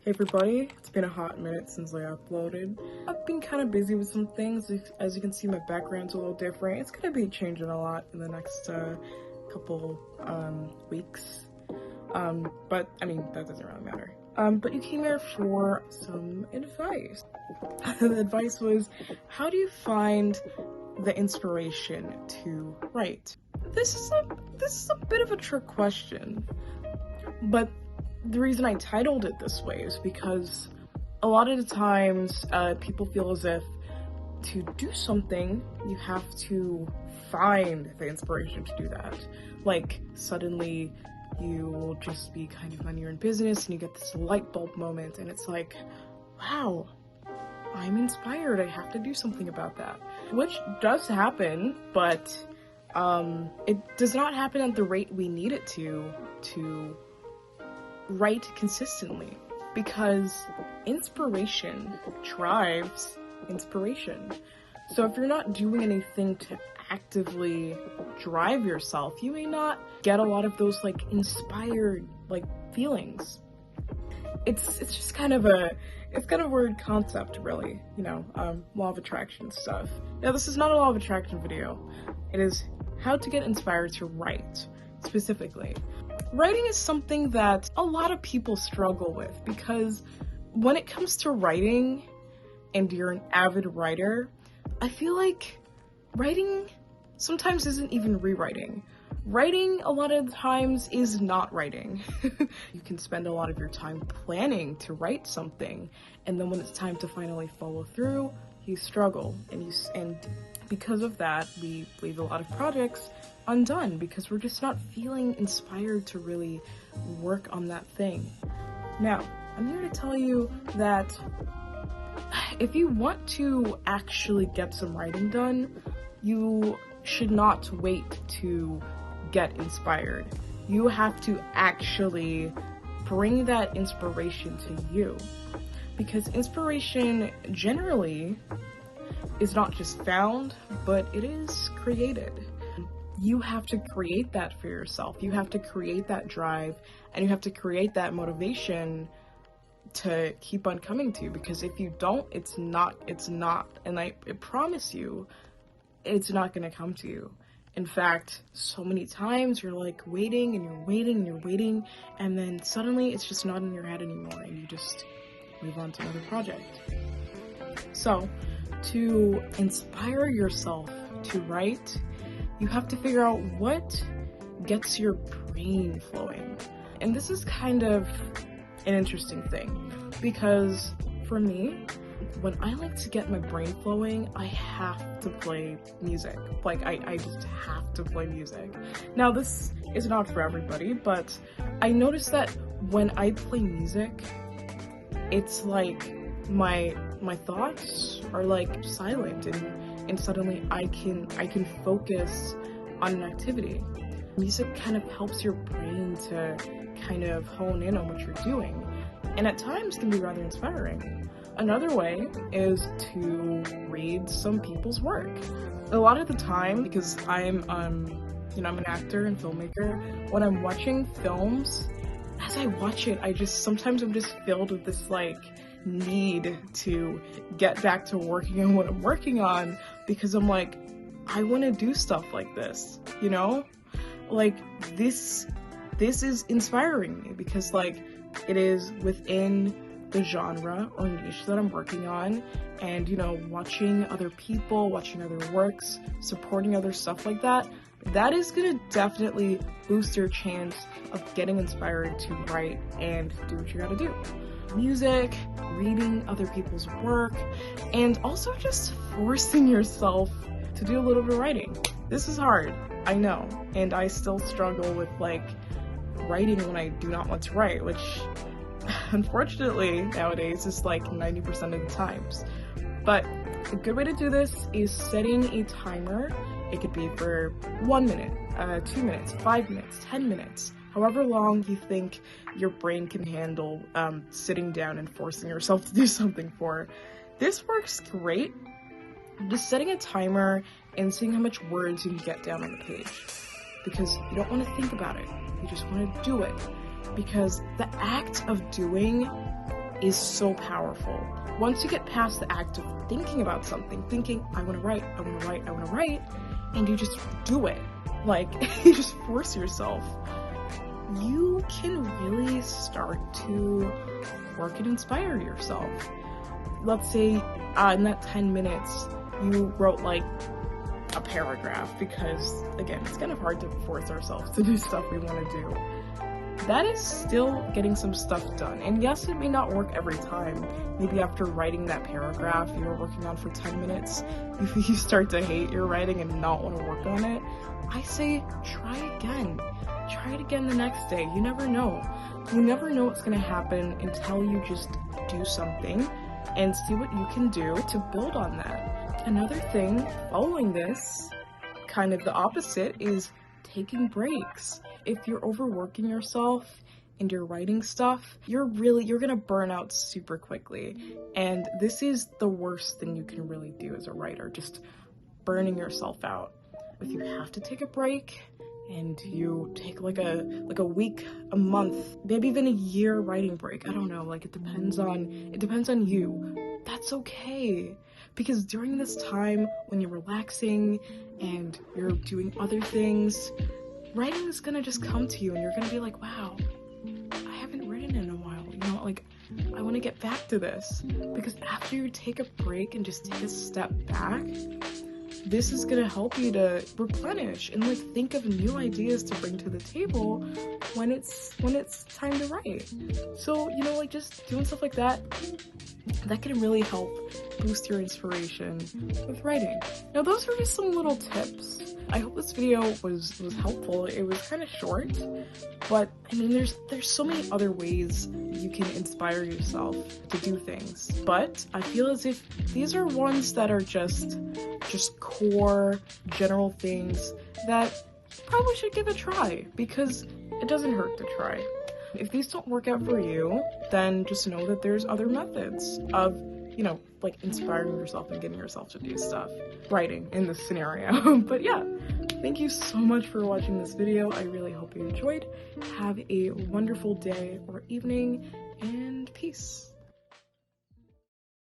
Hey everybody, it's been a hot minute since I uploaded. I've been kind of busy with some things. As you can see, my background's a little different. It's gonna be changing a lot in the next couple weeks. But I mean, that doesn't really matter. But you came here for some advice. The advice was, how do you find the inspiration to write? This is a bit of a trick question, but the reason I titled it this way is because a lot of the times people feel as if to do something, you have to find the inspiration to do that. Like, suddenly you will just be kind of minding your own business and you get this light bulb moment and it's like, wow, I'm inspired, I have to do something about that. Which does happen, but it does not happen at the rate we need it to write consistently, because inspiration drives inspiration. So if you're not doing anything to actively drive yourself, you may not get a lot of those like inspired like feelings. It's just kind of a weird concept, really, you know, law of attraction stuff. Now, this is not a law of attraction video. It is how to get inspired to write, specifically. Writing is something that a lot of people struggle with, because when it comes to writing, and you're an avid writer, I feel like writing sometimes isn't even rewriting. Writing a lot of times is not writing. You can spend a lot of your time planning to write something, and then when it's time to finally follow through, you struggle, and because of that, we leave a lot of projects undone because we're just not feeling inspired to really work on that thing. Now, I'm here to tell you that if you want to actually get some writing done, you should not wait to get inspired. You have to actually bring that inspiration to you, because inspiration generally is not just found, but it is created. You have to create that for yourself. You have to create that drive, and you have to create that motivation to keep on coming to you, because if you don't, it's not, and I promise you, it's not gonna come to you. In fact, so many times you're like waiting and you're waiting and you're waiting, and then suddenly it's just not in your head anymore and you just move on to another project. So, to inspire yourself to write, you have to figure out what gets your brain flowing. And this is kind of an interesting thing, because for me, when I like to get my brain flowing, I have to play music. Like, I just have to play music. Now, this is not for everybody, but I noticed that when I play music, it's like my thoughts are like silent, and suddenly I can focus on an activity. Music kind of helps your brain to kind of hone in on what you're doing, and at times can be rather inspiring. Another way is to read some people's work. A lot of the time, because I'm an actor and filmmaker, when I'm watching films, as I watch it, sometimes I'm just filled with this like need to get back to working on what I'm working on, because I'm like, I want to do stuff like this, you know? Like, this is inspiring me, because like it is within the genre or niche that I'm working on, and you know, watching other people, watching other works, supporting other stuff like that, that is gonna definitely boost your chance of getting inspired to write and do what you gotta do. Music, reading other people's work, and also just forcing yourself to do a little bit of writing. This is hard, I know, and I still struggle with like writing when I do not want to write, which unfortunately nowadays is like 90% of the times. But a good way to do this is setting a timer. It could be for 1 minute, 2 minutes, 5 minutes, 10 minutes, however long you think your brain can handle sitting down and forcing yourself to do something for. This works great. Just setting a timer and seeing how much words you can get down on the page, because you don't want to think about it, you just want to do it, because the act of doing is so powerful. Once you get past the act of thinking about something, thinking, I want to write, I want to write, I want to write, and you just do it, like, you just force yourself, you can really start to work and inspire yourself. Let's say in that 10 minutes, you wrote like a paragraph, because again, it's kind of hard to force ourselves to do stuff we want to do. That is still getting some stuff done. And yes, it may not work every time. Maybe after writing that paragraph you were working on for 10 minutes, if you start to hate your writing and not want to work on it, I say try again. Try it again the next day. You never know. You never know what's going to happen until you just do something and see what you can do to build on that. Another thing following this, kind of the opposite, is taking breaks. If you're overworking yourself and you're writing stuff, you're gonna burn out super quickly. And this is the worst thing you can really do as a writer, just burning yourself out. If you have to take a break and you take like a week, a month, maybe even a year writing break, I don't know, like it depends on you. That's okay. Because during this time when you're relaxing and you're doing other things, writing is gonna just come to you and you're gonna be like, wow, I haven't written in a while, you know, like I want to get back to this. Because after you take a break and just take a step back, this is gonna help you to replenish and like think of new ideas to bring to the table when it's time to write. So, you know, like just doing stuff like that can really help boost your inspiration with writing. Now, those are just some little tips. I hope this video was helpful. It was kind of short, but I mean, there's so many other ways you can inspire yourself to do things. But I feel as if these are ones that are just core, general things that probably should give a try, because it doesn't hurt to try. If these don't work out for you, then just know that there's other methods of, you know, like inspiring yourself and getting yourself to do stuff. Writing in this scenario. But yeah, thank you so much for watching this video. I really hope you enjoyed. Have a wonderful day or evening, and peace.